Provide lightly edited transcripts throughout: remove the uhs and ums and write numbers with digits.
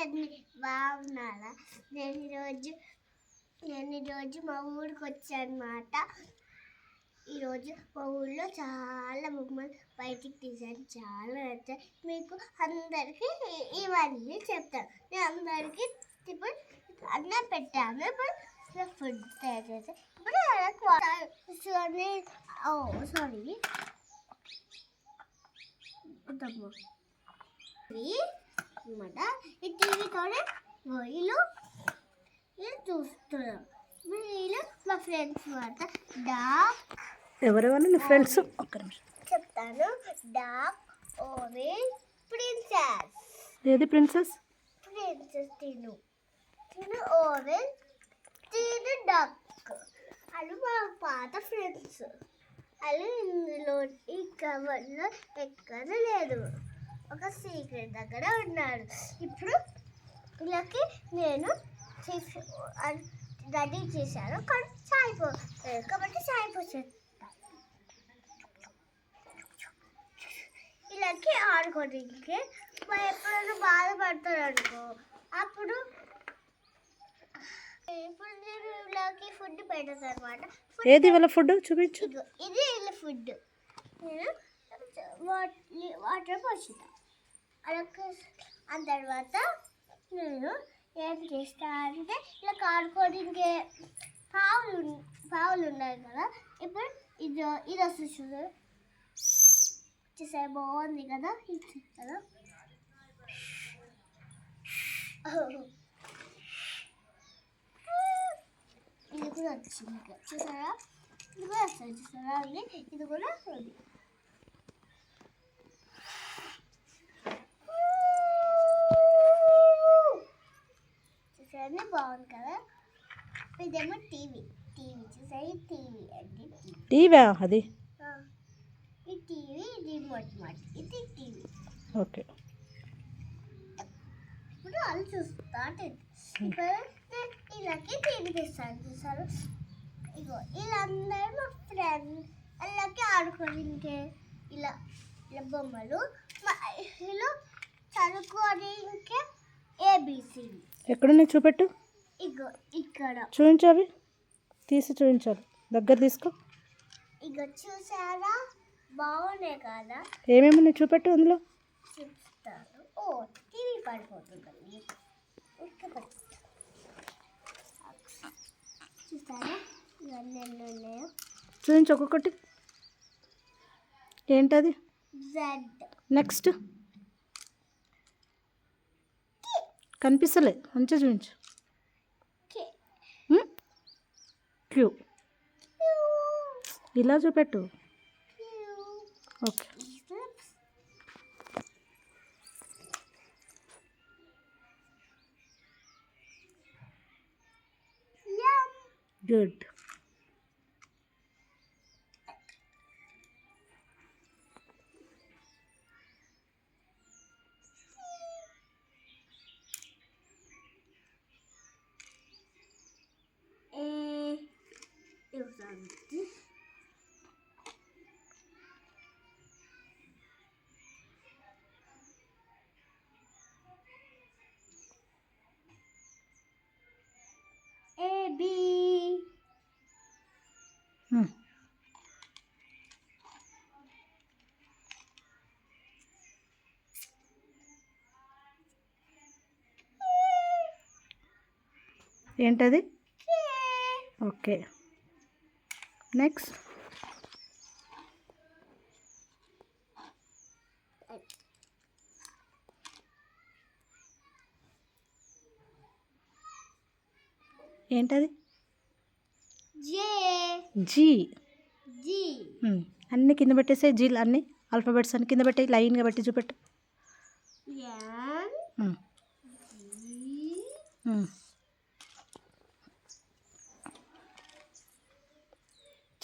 అండి బాగున్నారా? నేను ఈరోజు మా ఊరికి వచ్చానమాట. ఈరోజు మా ఊళ్ళో చాలా బొమ్మలు బయటికి తీసాను, చాలా నచ్చాయి. మీకు అందరికీ ఇవన్నీ చెప్తాను. నేను అందరికీ ఇప్పుడు అన్నం పెట్టాను. ఇప్పుడు ఫుడ్ తయారు చేస్తాను. ఇప్పుడు సారీ అనమాట. ఈ టీవీతోనే వీళ్ళు చూస్తున్నారు. వీళ్ళు మా ఫ్రెండ్స్ మాట. ఎవరెవరు నీ ఫ్రెండ్స్? ఒక్క నిమిషం చెప్తాను. Duck, orange, princess. ఏది ప్రిన్సెస్? ప్రిన్సెస్ తిను ఓరెంజ్, తిను డక్. వాళ్ళు మా పాత ఫ్రెండ్స్. వాళ్ళు ఇందులో ఈ కవర్లో ఎక్కడ లేదు, ఒక సీక్రెట్ దగ్గర ఉన్నారు. ఇప్పుడు వీళ్ళకి నేను రెడీ చేశాను, కానీ కాబట్టి సాయిపోతాను. వీళ్ళకి ఆడుకోవడానికి ఎప్పుడైనా బాధపడతారు అనుకో, అప్పుడు ఇప్పుడు నేను వీళ్ళకి ఫుడ్ పెడతాను అనమాట. ఏది వాళ్ళ ఫుడ్ చూపించు. ఇది వీళ్ళ ఫుడ్. నేను వాటర్ పోసిన ఆ తర్వాత నేను ఏం చేస్తా అంటే ఇలా ఆడుకోవడానికి పావులు ఉన్నాయి కదా. ఇప్పుడు ఇది వస్తుంది చూడు, చూసా బాగుంది కదా. ఇది కదా ఇది కూడా వచ్చింది చూసారా, ఇది కూడా వస్తుంది చూసారా, ఇది కూడా వస్తుంది. చూసారా బాగుంది కదా. ఇదేమో టీవీ చూసారా, టీవీ అండి. టీవీ అది, ఈ టీవీ రిమోట్ మాట. ఇది టీవీ. ఓకే. ఇప్పుడు వాళ్ళు చూస్తారు. ఇప్పుడు వీళ్ళకి తినిపిస్తాను చూసారు. ఇగో వీళ్ళందరూ మా ఫ్రెండ్స్. వాళ్ళకి ఆడుకోవడానికి ఇలా బొమ్మలు, వీళ్ళు చదువుకోవడానికి ABC. ఎక్కడున్నాయి చూపెట్టు. ఇగో ఇక్కడ చూపించు, అవి తీసి చూపించాలి. దగ్గర తీసుకో. ఇగో చూసారా బాగున్నాయి కదా. ఏమేమి ఉన్నాయి చూపెట్టు అందులో. చెప్తాను. టీవీ పడిపోతుందండి. చూసారా ఇవన్నీ ఎన్ని ఉన్నాయో చూపించు ఒక్కొక్కటి. ఏంటది? Z. నెక్స్ట్ కనిపిస్తలే, మంచిగా చూపించు. క్యూ. ఇలా చూపెట్టు. ఓకే. గుడ్. AB. ఏంటది? ఓకే. నెక్స్ట్ ఏంటది? జీ. అన్నీ కింద పెట్టేసే. జీలు అన్నీ ఆల్ఫాబెట్స్ అన్ని కింద పెట్టి లైన్గా పెట్టి చూపెట్టు.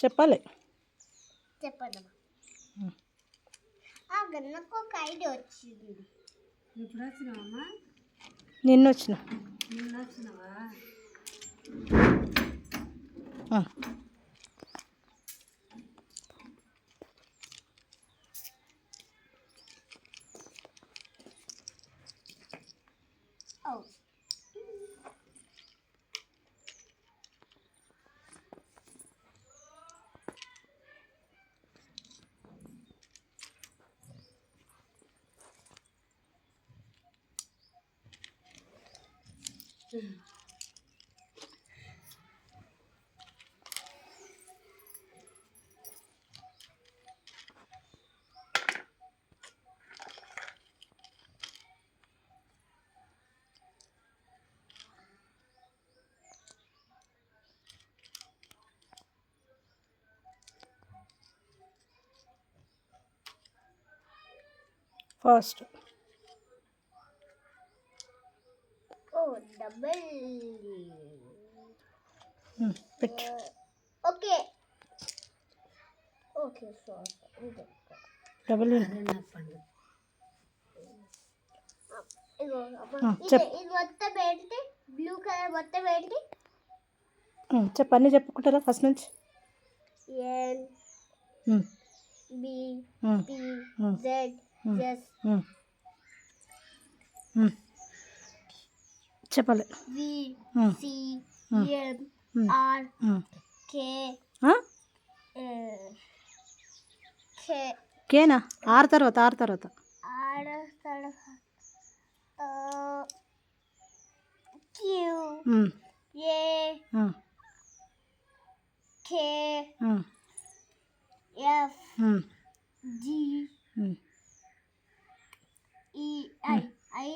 చెప్పాలి. చెప్పండి. నాకు ఒక ఐడియా వచ్చింది. ఇప్పుడు వచ్చినావమ్మా? నిన్న వచ్చిన. వచ్చినావా? ఫాస్ట్. ఓ డబల్. పెట్టు. ఓకే ఓకే సార్ డబల్ ఇగో అబ్బా, చెప్పు. ఇది మొత్తం ఏంటి? బ్లూ కలర్ మొత్తం ఏంటి? చెప్పు, అన్నీ చెప్పుకుంటారా ఫస్ట్ నుంచి? N B T Z yes చెప్పాలి. వి సి ఎం ఆర్ కే కే కేనా? ఆరు తర్వాత R Q A K F G E I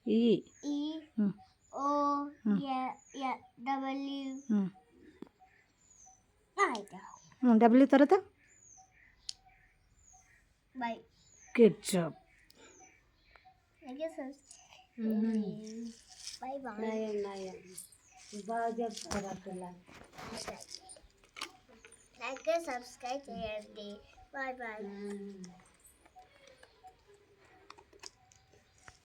E E O W W తర్వాత bye. Good job. Bye bye. Like subscribe చేయండి. Bye bye.